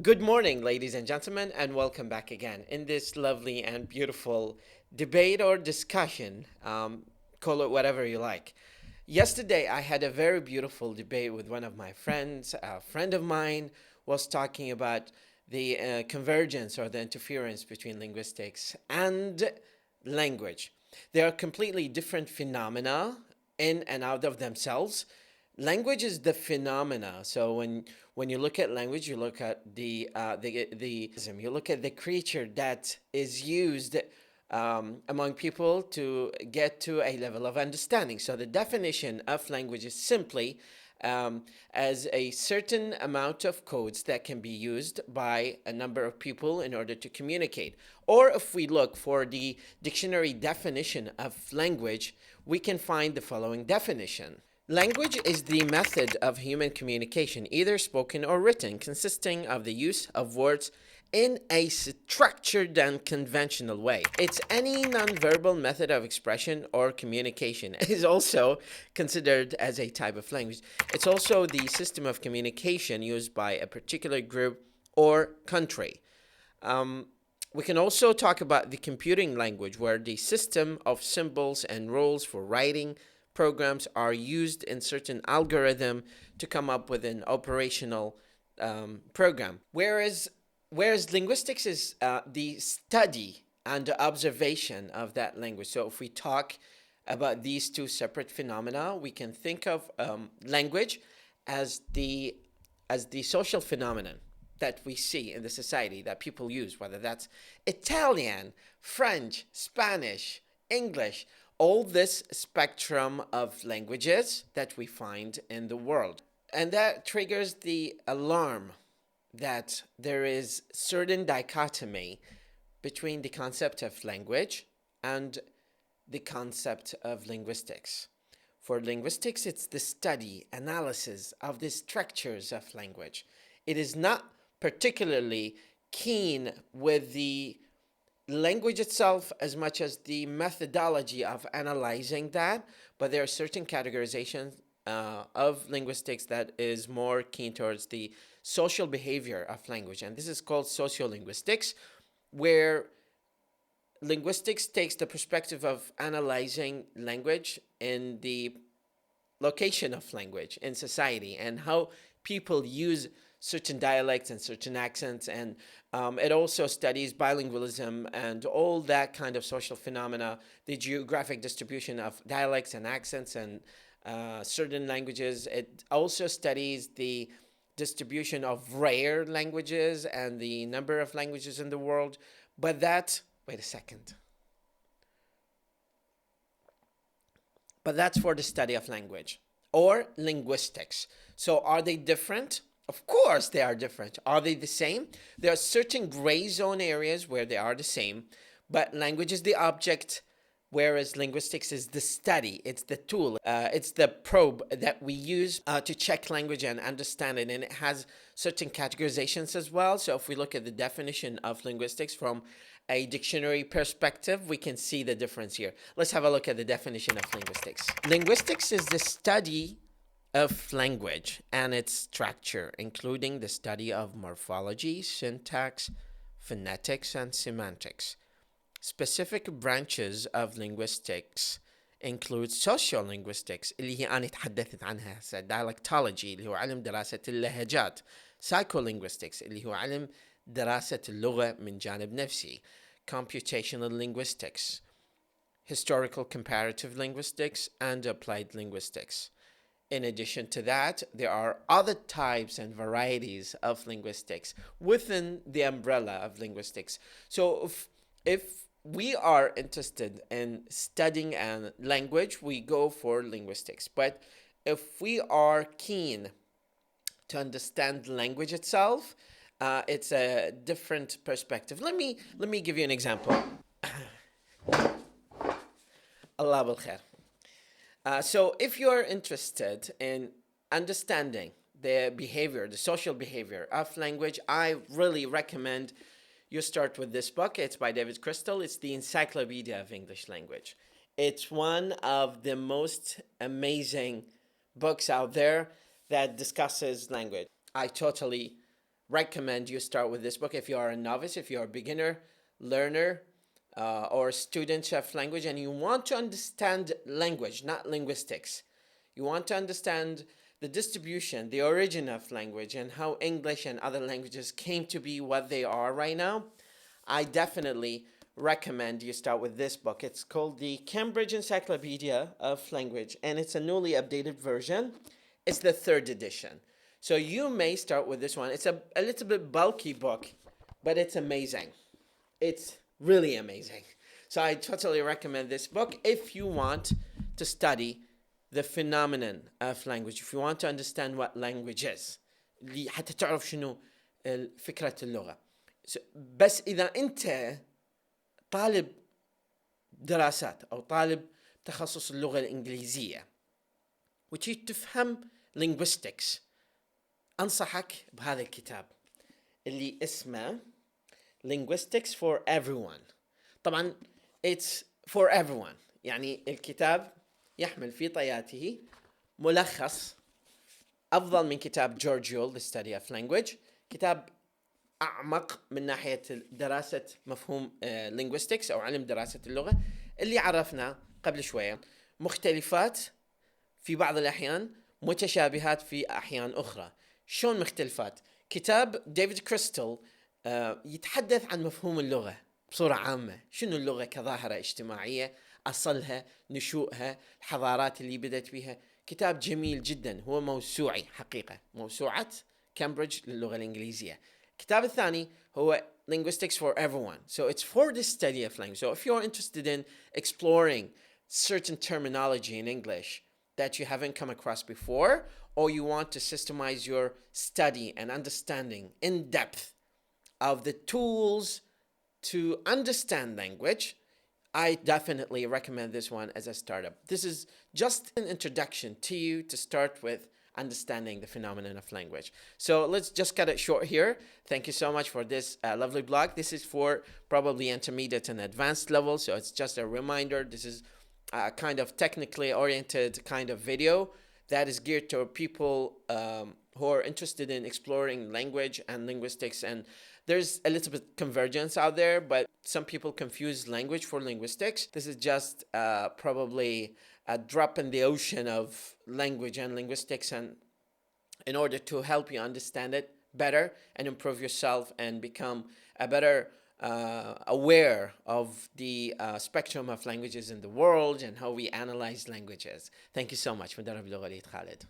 Good morning, ladies and gentlemen, and welcome back again in this lovely and beautiful debate or discussion. Call it whatever you like. Yesterday, I had a very beautiful debate with one of my friends. A friend of mine was talking about the convergence or the interference between linguistics and language. They are completely different phenomena in and out of themselves. Language is the phenomena. So when you look at language, you look at the you look at the creature that is used among people to get to a level of understanding. So the definition of language is simply as a certain amount of codes that can be used by a number of people in order to communicate. Or if we look for the dictionary definition of language, we can find the following definition. Language is the method of human communication, either spoken or written, consisting of the use of words in a structured and conventional way. It's any nonverbal method of expression or communication. It is also considered as a type of language. It's also the system of communication used by a particular group or country. We can also talk about the computing language, where the system of symbols and rules for writing programs are used in certain algorithm to come up with an operational program. Whereas linguistics is the study and the observation of that language. So if we talk about these two separate phenomena, we can think of language as the social phenomenon that we see in the society that people use, whether that's Italian, French, Spanish, English, all this spectrum of languages that we find in the world. And that triggers the alarm that there is certain dichotomy between the concept of language and the concept of linguistics. For linguistics, it's the study, analysis of the structures of language. It is not particularly keen with the language itself as much as the methodology of analyzing that, but there are certain categorizations of linguistics that is more keen towards the social behavior of language, and this is called sociolinguistics, where linguistics takes the perspective of analyzing language in the location of language in society and how people use certain dialects and certain accents, and it also studies bilingualism and all that kind of social phenomena, the geographic distribution of dialects and accents and certain languages. It also studies the distribution of rare languages and the number of languages in the world. But that's for the study of language or linguistics. So are they different? Of course they are different. Are they the same? There are certain gray zone areas where they are the same, but language is the object, whereas linguistics is the study. It's the tool. It's the probe that we use to check language and understand it, and it has certain categorizations as well. So if we look at the definition of linguistics from a dictionary perspective, we can see the difference here. Let's have a look at the definition of linguistics. Linguistics is the study of language and its structure, including the study of morphology, syntax, phonetics, and semantics. Specific branches of linguistics include sociolinguistics اللي هي أنا تحدثت عنها هسه, dialectology اللي هو علم دراسة اللهجات, psycholinguistics اللي هو علم دراسة اللغة من جانب نفسي, computational linguistics, historical comparative linguistics, and applied linguistics. In addition to that, there are other types and varieties of linguistics within the umbrella of linguistics. So if we are interested in studying a language, we go for linguistics. But if we are keen to understand language itself, it's a different perspective. Let me give you an example. Allah bil khair. So if you are interested in understanding the behavior, the social behavior of language, I really recommend you start with this book. It's by David Crystal. It's the Encyclopedia of English Language. It's one of the most amazing books out there that discusses language. I totally recommend you start with this book if you are a novice, if you're a beginner learner, or student of language, and you want to understand language, not linguistics. You want to understand the distribution, the origin of language, and how English and other languages came to be what they are right now. I definitely recommend you start with this book. It's called the Cambridge Encyclopedia of Language, and it's a newly updated version. It's the 3rd edition. So you may start with this one. It's a little bit bulky book, but it's amazing. It's really amazing. So I totally recommend this book if you want to study the phenomenon of language, if you want to understand what language is, حتى تعرف شنو فكرة اللغة. بس إذا أنت طالب دراسات أو طالب تخصص اللغة الإنجليزية وتريد تفهم linguistics، أنصحك بهذا الكتاب اللي اسمه Linguistics for Everyone. طبعا it's for everyone، يعني الكتاب يحمل في طياته ملخص أفضل من كتاب جورج يول The Study of Language، كتاب أعمق من ناحية دراسة مفهوم linguistics أو علم دراسة اللغة اللي عرفنا قبل شوية، مختلفات في بعض الأحيان، متشابهات في أحيان أخرى. شلون مختلفات؟ كتاب ديفيد كريستال يتحدث عن مفهوم اللغة بصورة عامة، شنو اللغة كظاهرة اجتماعية، أصلها، نشوءها، الحضارات اللي بدأت بها. كتاب جميل جدا، هو موسوعي حقيقة، موسوعة كامبريدج للغة الإنجليزية. الكتاب الثاني هو Linguistics for Everyone. So it's for the study of language. So if you're interested in exploring certain terminology in English that you haven't come across before, or you want to systemize your study and understanding in depth of the tools to understand language, I definitely recommend this one as a startup. This is just an introduction to you to start with understanding the phenomenon of language. So let's just cut it short here. Thank you so much for this lovely blog. This is for probably intermediate and advanced level, so it's just a reminder. This is a kind of technically oriented kind of video that is geared to people who are interested in exploring language and linguistics. And there's a little bit convergence out there, but some people confuse language for linguistics. This is just probably a drop in the ocean of language and linguistics, and in order to help you understand it better and improve yourself and become a better aware of the spectrum of languages in the world and how we analyze languages. Thank you so much. مدرب لغة وليد خالد.